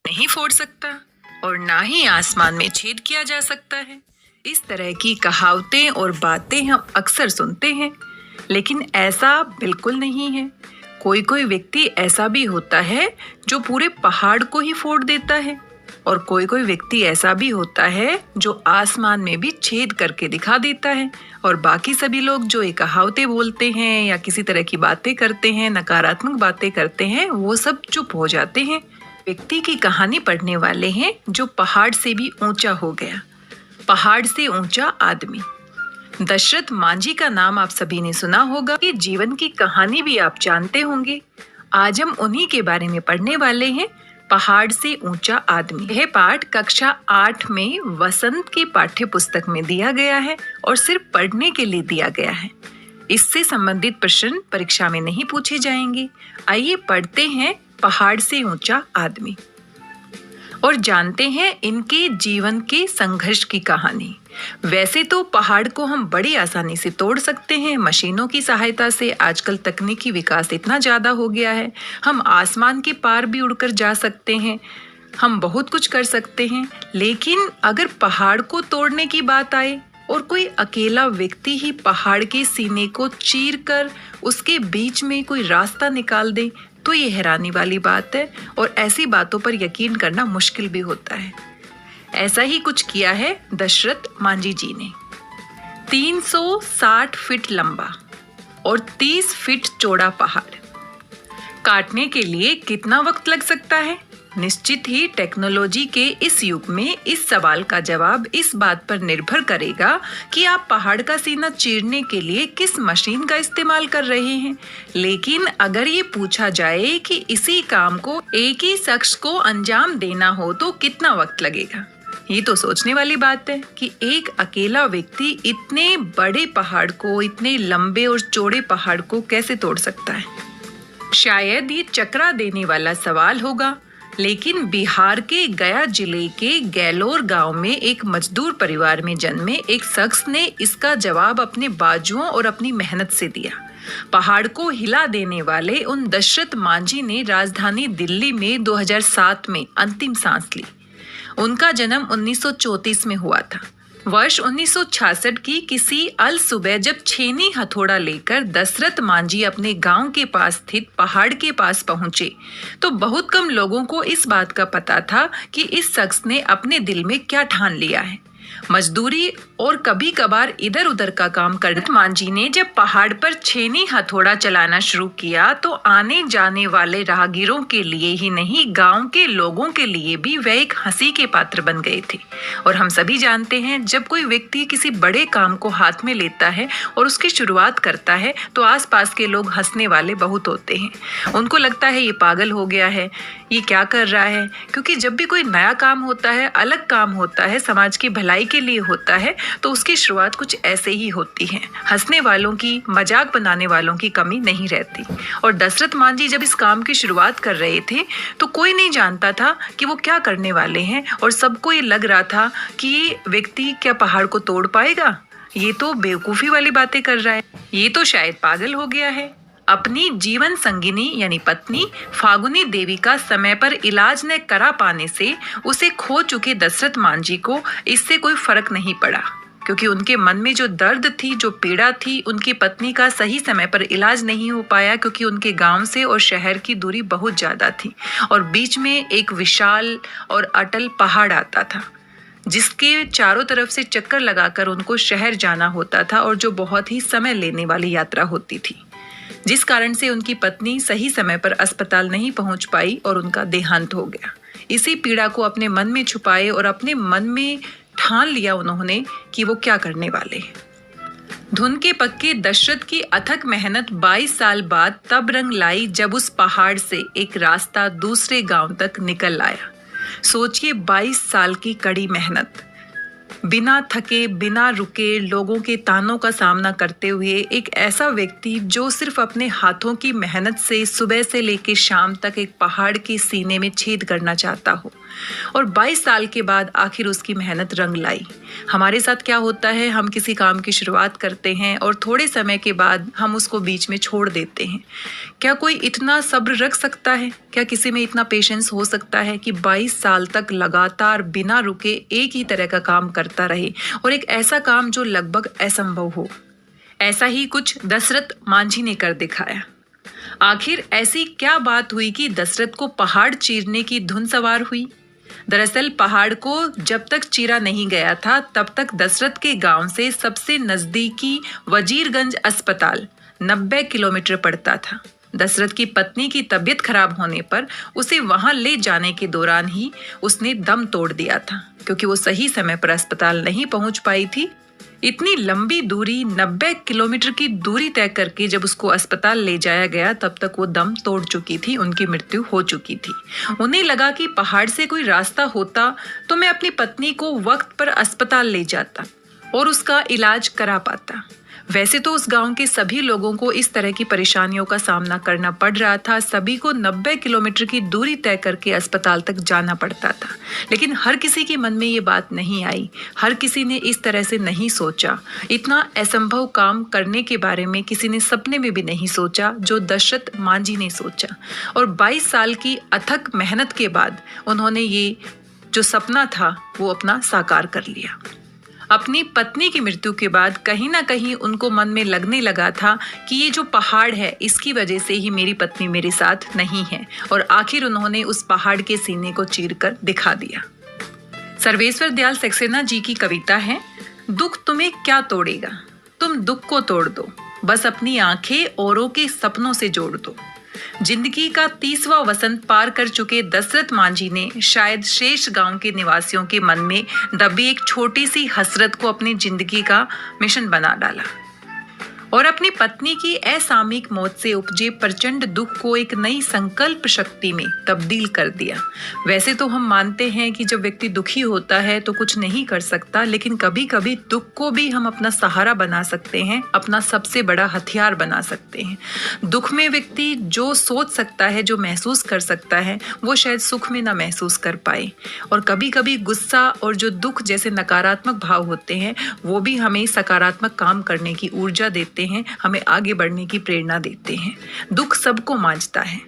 नहीं फोड़ सकता और ना ही आसमान में छेद किया जा सकता है। इस तरह की कहावतें और बातें हम अक्सर सुनते हैं, लेकिन ऐसा बिल्कुल नहीं है। कोई कोई व्यक्ति ऐसा भी होता है जो पूरे पहाड़ को ही फोड़ देता है, और कोई कोई व्यक्ति ऐसा भी होता है जो आसमान में भी छेद करके दिखा देता है, और बाकी सभी लोग जो ये कहावतें बोलते हैं या किसी तरह की बातें करते हैं, नकारात्मक बातें करते हैं, वो सब चुप हो जाते हैं। व्यक्ति की कहानी पढ़ने वाले हैं जो पहाड़ से भी ऊंचा हो गया। पहाड़ से ऊंचा आदमी दशरथ मांझी का नाम आप सभी ने सुना होगा कि जीवन की कहानी भी आप जानते होंगे। आज हम उन्हीं के बारे में पढ़ने वाले हैं, पहाड़ से ऊंचा आदमी। यह पाठ कक्षा 8 में वसंत की पाठ्य पुस्तक में दिया गया है और सिर्फ पढ़ने के लिए दिया गया है। इससे संबंधित प्रश्न परीक्षा में नहीं पूछे जाएंगे। आइए पढ़ते हैं पहाड़ से ऊंचा आदमी और जानते हैं इनके जीवन के संघर्ष की कहानी। वैसे तो पहाड़ को हम बड़ी आसानी से तोड़ सकते हैं मशीनों की सहायता से। आजकल तकनीकी विकास इतना ज्यादा हो गया है, हम आसमान के पार भी उड़कर जा सकते हैं, हम बहुत कुछ कर सकते हैं। लेकिन अगर पहाड़ को तोड़ने की बात आए और कोई अकेला व्यक्ति ही पहाड़ के सीने को चीर कर उसके बीच में कोई रास्ता निकाल दे, तो ये हैरानी वाली बात है और ऐसी बातों पर यकीन करना मुश्किल भी होता है। ऐसा ही कुछ किया है दशरथ मांझी जी ने। 360 फीट लंबा और 30 फीट चौड़ा पहाड़ काटने के लिए कितना वक्त लग सकता है? निश्चित ही टेक्नोलॉजी के इस युग में इस सवाल का जवाब इस बात पर निर्भर करेगा कि आप पहाड़ का सीना चीरने के लिए किस मशीन का इस्तेमाल कर रहे हैं। लेकिन अगर ये पूछा जाए कि इसी काम को एक ही शख्स को अंजाम देना हो तो कितना वक्त लगेगा, ये तो सोचने वाली बात है कि एक अकेला व्यक्ति इतने बड़े पहाड़ को, इतने लंबे और चौड़े पहाड़ को कैसे तोड़ सकता है। शायद ये चकरा देने वाला सवाल होगा, लेकिन बिहार के गया जिले के गैलोर गांव में एक मजदूर परिवार में जन्मे एक शख्स ने इसका जवाब अपने बाजुओं और अपनी मेहनत से दिया। पहाड़ को हिला देने वाले उन दशरथ मांझी ने राजधानी दिल्ली में 2007 में अंतिम सांस ली। उनका जन्म 1934 में हुआ था। वर्ष 1966 की किसी अल सुबह जब छेनी हथौड़ा लेकर दशरथ मांझी अपने गांव के पास स्थित पहाड़ के पास पहुंचे तो बहुत कम लोगों को इस बात का पता था कि इस शख्स ने अपने दिल में क्या ठान लिया है। मजदूरी और कभी कभार इधर उधर का काम करते मांझी ने जब पहाड़ पर छेनी हथौड़ा चलाना शुरू किया तो आने जाने वाले राहगीरों के लिए ही नहीं, गांव के लोगों के लिए भी वह एक हंसी के पात्र बन गए थे। और हम सभी जानते हैं जब कोई व्यक्ति किसी बड़े काम को हाथ में लेता है और उसकी शुरुआत करता है तो आसपास के लोग हंसने वाले बहुत होते हैं। उनको लगता है ये पागल हो गया है, ये क्या कर रहा है। क्योंकि जब भी कोई नया काम होता है, अलग काम होता है, समाज की भलाई के लिए होता है, तो उसकी शुरुआत कुछ ऐसे ही होती है। हंसने वालों की, मजाक बनाने वालों की कमी नहीं रहती। और दशरथ मांझी जब इस काम की शुरुआत कर रहे थे तो कोई नहीं जानता था कि वो क्या करने वाले हैं, और सबको ये लग रहा था कि ये व्यक्ति क्या पहाड़ को तोड़ पाएगा, ये तो बेवकूफी वाली बातें कर रहा है, ये तो शायद पागल हो गया है। अपनी जीवन संगिनी यानी पत्नी फागुनी देवी का समय पर इलाज न करा पाने से उसे खो चुके दशरथ मांझी को इससे कोई फर्क नहीं पड़ा, क्योंकि उनके मन में जो दर्द थी, जो पीड़ा थी, उनकी पत्नी का सही समय पर इलाज नहीं हो पाया क्योंकि उनके गांव से और शहर की दूरी बहुत ज्यादा थी और बीच में एक विशाल और अटल पहाड़ आता था जिसके चारों तरफ से चक्कर लगाकर उनको शहर जाना होता था, और जो बहुत ही समय लेने वाली यात्रा होती थी, जिस कारण से उनकी पत्नी सही समय पर अस्पताल नहीं पहुंच पाई और उनका देहांत हो गया। इसी पीड़ा को अपने मन में छुपाए और अपने मन में ठान लिया उन्होंने कि वो क्या करने वाले हैं। धुन के पक्के दशरथ की अथक मेहनत 22 साल बाद तब रंग लाई जब उस पहाड़ से एक रास्ता दूसरे गांव तक निकल आया। सोचिए 22 साल की कड़ी मेहनत। बिना थके बिना रुके लोगों के तानों का सामना करते हुए एक ऐसा व्यक्ति जो सिर्फ अपने हाथों की मेहनत से सुबह से लेकर शाम तक एक पहाड़ के सीने में छेद करना चाहता हो और 22 साल के बाद आखिर उसकी मेहनत रंग लाई। हमारे साथ क्या होता है, हम किसी काम की शुरुआत करते हैं और थोड़े समय के बाद हम उसको बीच में छोड़ देते हैं। क्या कोई इतना सब्र रख सकता है? क्या किसी में इतना पेशेंस हो सकता है कि 22 साल तक लगातार बिना रुके एक ही तरह का काम करता रहे और एक ऐसा काम जो लगभग असंभव हो? ऐसा ही कुछ दशरथ मांझी ने कर दिखाया। आखिर ऐसी क्या बात हुई कि दशरथ को पहाड़ चीरने की धुन सवार हुई? दरअसल पहाड़ को जब तक चीरा नहीं गया था तब तक दशरथ के गांव से सबसे नजदीकी वजीरगंज अस्पताल 90 किलोमीटर पड़ता था। दशरथ की पत्नी की तबीयत खराब होने पर उसे वहां ले जाने के दौरान ही उसने दम तोड़ दिया था, क्योंकि वो सही समय पर अस्पताल नहीं पहुंच पाई थी। इतनी लंबी दूरी 90 किलोमीटर की दूरी तय करके जब उसको अस्पताल ले जाया गया तब तक वो दम तोड़ चुकी थी, उनकी मृत्यु हो चुकी थी। उन्हें लगा कि पहाड़ से कोई रास्ता होता तो मैं अपनी पत्नी को वक्त पर अस्पताल ले जाता और उसका इलाज करा पाता। वैसे तो उस गांव के सभी लोगों को इस तरह की परेशानियों का सामना करना पड़ रहा था। सभी को 90 किलोमीटर की दूरी तय करके अस्पताल तक जाना पड़ता था, लेकिन हर किसी के मन में ये बात नहीं आई। हर किसी ने इस तरह से नहीं सोचा। इतना असंभव काम करने के बारे में किसी ने सपने में भी नहीं सोचा जो दशरथ मांझी ने सोचा। और 22 साल की अथक मेहनत के बाद उन्होंने ये जो सपना था वो अपना साकार कर लिया। अपनी पत्नी की मृत्यु के बाद कहीं ना कहीं उनको मन में लगने लगा था कि ये जो पहाड़ है इसकी वजह से ही मेरी पत्नी मेरे साथ नहीं है, और आखिर उन्होंने उस पहाड़ के सीने को चीरकर दिखा दिया। सर्वेश्वर दयाल सक्सेना जी की कविता है, दुख तुम्हें क्या तोड़ेगा, तुम दुख को तोड़ दो, बस अपनी आंखें औरों के सपनों से जोड़ दो। जिंदगी का 30वां वसंत पार कर चुके दशरथ मांझी ने शायद शेष गांव के निवासियों के मन में दबी एक छोटी सी हसरत को अपनी जिंदगी का मिशन बना डाला और अपनी पत्नी की असामयिक मौत से उपजे प्रचंड दुख को एक नई संकल्प शक्ति में तब्दील कर दिया। वैसे तो हम मानते हैं कि जब व्यक्ति दुखी होता है तो कुछ नहीं कर सकता, लेकिन कभी कभी दुख को भी हम अपना सहारा बना सकते हैं, अपना सबसे बड़ा हथियार बना सकते हैं। दुख में व्यक्ति जो सोच सकता है, जो महसूस कर सकता है, वो शायद सुख में ना महसूस कर पाए। और कभी कभी गुस्सा और जो दुख जैसे नकारात्मक भाव होते हैं वो भी हमें सकारात्मक काम करने की ऊर्जा देते हैं, हमें आगे बढ़ने की प्रेरणा देते हैं। दुख सबको मांझता है।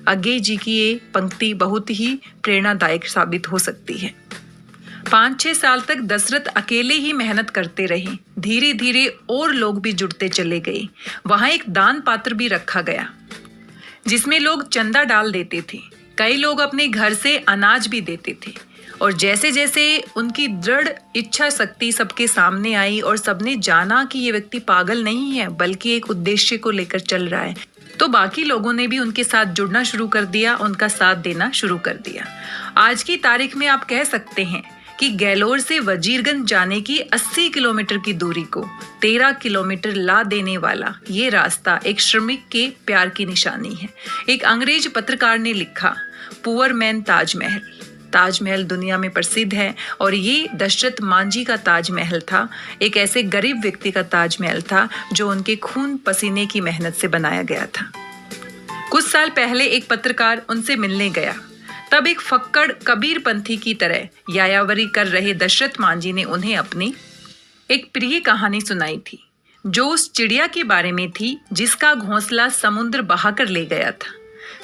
अज्ञे जी की ये पंक्ति बहुत ही प्रेरणादायक साबित हो सकती है। 5-6 साल तक दशरथ अकेले ही मेहनत करते रहे। धीरे धीरे और लोग भी जुड़ते चले गए। वहां एक दान पात्र भी रखा गया जिसमें लोग चंदा डाल देते थे। कई लोग अपने घर से अनाज भी देते थे और जैसे जैसे उनकी दृढ़ इच्छा शक्ति सबके सामने आई और सबने जाना कि ये व्यक्ति पागल नहीं है बल्कि एक उद्देश्य को लेकर चल रहा है, तो बाकी लोगों ने भी उनके साथ जुड़ना शुरू कर दिया, उनका साथ देना शुरू कर दिया। आज की तारीख में आप कह सकते हैं कि गैलोर से वजीरगंज जाने की 80 किलोमीटर की दूरी को 13 किलोमीटर ला देने वाला ये रास्ता एक श्रमिक के प्यार की निशानी है। एक अंग्रेज पत्रकार ने लिखा, पुअर मैन ताजमहल। ताजमहल दुनिया में प्रसिद्ध है और ये दशरथ मांझी का ताजमहल था। एक ऐसे गरीब व्यक्ति का ताजमहल था जो उनके खून पसीने की मेहनत से बनाया गया था। कुछ साल पहले एक पत्रकार उनसे मिलने गया। तब एक फक्कड़ कबीरपंथी की तरह यायावरी कर रहे दशरथ मांझी ने उन्हें अपनी एक प्रिय कहानी सुनाई थी, जो उस चिड़िया के बारे में थी जिसका घोंसला समुद्र बहाकर ले गया था।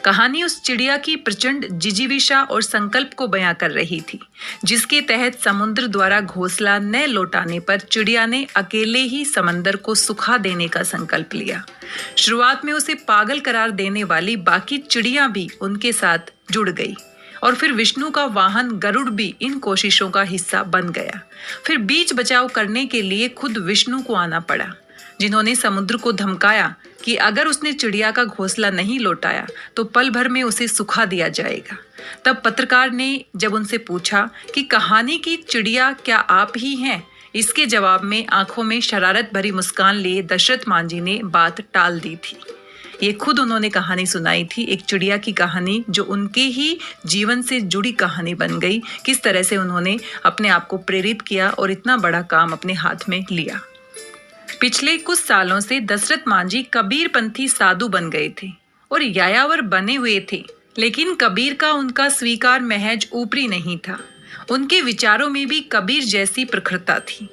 कहानी उस चिड़िया की प्रचंड जिजीविषा और संकल्प को बयां कर रही थी, जिसके तहत समुद्र द्वारा घोंसला न लौटाने पर चिड़िया ने अकेले ही समंदर को सुखा देने का संकल्प लिया। शुरुआत में उसे पागल करार देने वाली बाकी चिड़िया भी उनके साथ जुड़ गई और फिर विष्णु का वाहन गरुड़ भी इन कोशिशों का हिस्सा बन गया। फिर बीच बचाव करने के लिए खुद विष्णु को आना पड़ा, जिन्होंने समुद्र को धमकाया कि अगर उसने चिड़िया का घोंसला नहीं लौटाया तो पल भर में उसे सुखा दिया जाएगा। तब पत्रकार ने जब उनसे पूछा कि कहानी की चिड़िया क्या आप ही हैं, इसके जवाब में आंखों में शरारत भरी मुस्कान लिए दशरथ मांझी ने बात टाल दी थी। ये खुद उन्होंने कहानी सुनाई थी, एक चिड़िया की कहानी जो उनके ही जीवन से जुड़ी कहानी बन गई। किस तरह से उन्होंने अपने आप को प्रेरित किया और इतना बड़ा काम अपने हाथ में लिया। पिछले कुछ सालों से दशरथ मांझी कबीरपंथी साधु बन गए थे और यायावर बने हुए थे, लेकिन कबीर का उनका स्वीकार महज ऊपरी नहीं था। उनके विचारों में भी कबीर जैसी प्रखरता थी।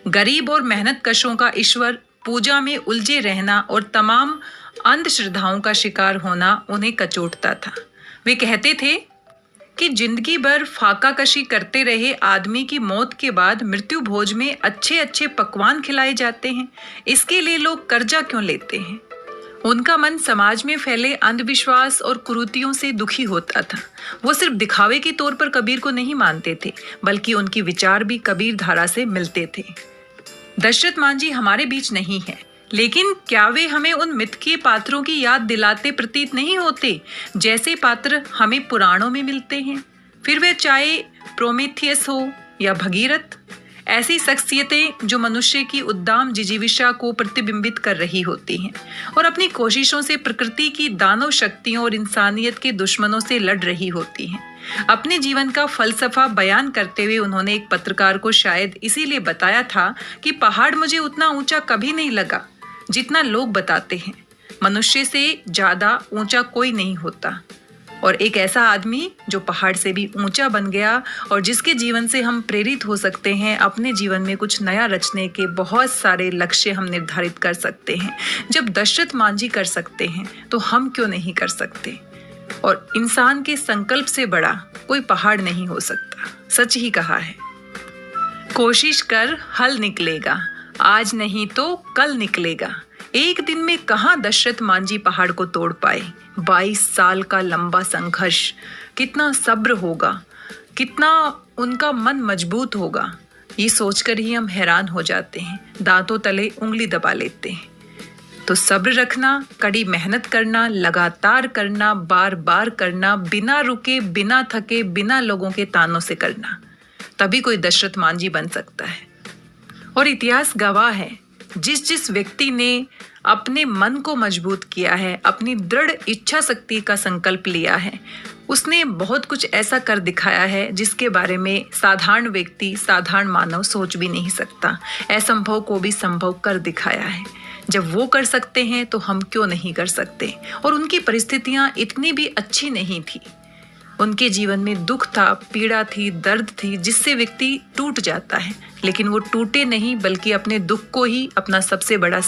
गरीब और मेहनतकशों का ईश्वर, पूजा में उलझे रहना और तमाम अंधश्रद्धाओं का शिकार होना उन्हें कचोटता था। वे कहते थे कि जिंदगी भर फाका कशी करते रहे आदमी की मौत के बाद मृत्यु भोज में अच्छे अच्छे पकवान खिलाए जाते हैं, इसके लिए लोग कर्जा क्यों लेते हैं। उनका मन समाज में फैले अंधविश्वास और कुरीतियों से दुखी होता था। वो सिर्फ दिखावे के तौर पर कबीर को नहीं मानते थे, बल्कि उनके विचार भी कबीर धारा से मिलते थे। दशरथ मांझी हमारे बीच नहीं है, लेकिन क्या वे हमें उन मिथकीय पात्रों की याद दिलाते प्रतीत नहीं होते जैसे पात्र हमें पुराणों में मिलते हैं। फिर वे चाहे प्रोमेथियस हो या भगीरथ, ऐसी शख्सियतें जो मनुष्य की उद्दाम जिजीविषा को प्रतिबिंबित कर रही होती हैं और अपनी कोशिशों से प्रकृति की दानव शक्तियों और इंसानियत के दुश्मनों से लड़ रही होती हैं। अपने जीवन का फलसफा बयान करते हुए उन्होंने एक पत्रकार को शायद इसीलिए बताया था कि पहाड़ मुझे उतना ऊंचा कभी नहीं लगा जितना लोग बताते हैं। मनुष्य से ज्यादा ऊंचा कोई नहीं होता। और एक ऐसा आदमी जो पहाड़ से भी ऊंचा बन गया और जिसके जीवन से हम प्रेरित हो सकते हैं, अपने जीवन में कुछ नया रचने के बहुत सारे लक्ष्य हम निर्धारित कर सकते हैं। जब दशरथ मांझी कर सकते हैं तो हम क्यों नहीं कर सकते। और इंसान के संकल्प से बड़ा कोई पहाड़ नहीं हो सकता। सच ही कहा है। कोशिश कर हल निकलेगा, आज नहीं तो कल निकलेगा। एक दिन में कहां दशरथ मांझी पहाड़ को तोड़ पाए। 22 साल का लंबा संघर्ष, कितना सब्र होगा, कितना उनका मन मजबूत होगा, ये सोचकर ही हम हैरान हो जाते हैं, दांतों तले उंगली दबा लेते हैं। तो सब्र रखना, कड़ी मेहनत करना, लगातार करना, बार बार करना, बिना रुके, बिना थके, बिना लोगों के तानों से करना, तभी कोई दशरथ मांझी बन सकता है। और इतिहास गवाह है, जिस व्यक्ति ने अपने मन को मजबूत किया है, अपनी दृढ़ इच्छा शक्ति का संकल्प लिया है, उसने बहुत कुछ ऐसा कर दिखाया है जिसके बारे में साधारण व्यक्ति, साधारण मानव सोच भी नहीं सकता। असंभव को भी संभव कर दिखाया है। जब वो कर सकते हैं तो हम क्यों नहीं कर सकते। और उनकी परिस्थितियां इतनी भी अच्छी नहीं थी। उनके जीवन में दुख था, पीड़ा थी, दर्द थी, जिससे व्यक्ति टूट जाता है, लेकिन वो टूटे नहीं, बल्कि अपने दुख को ही अपना सबसे बड़ा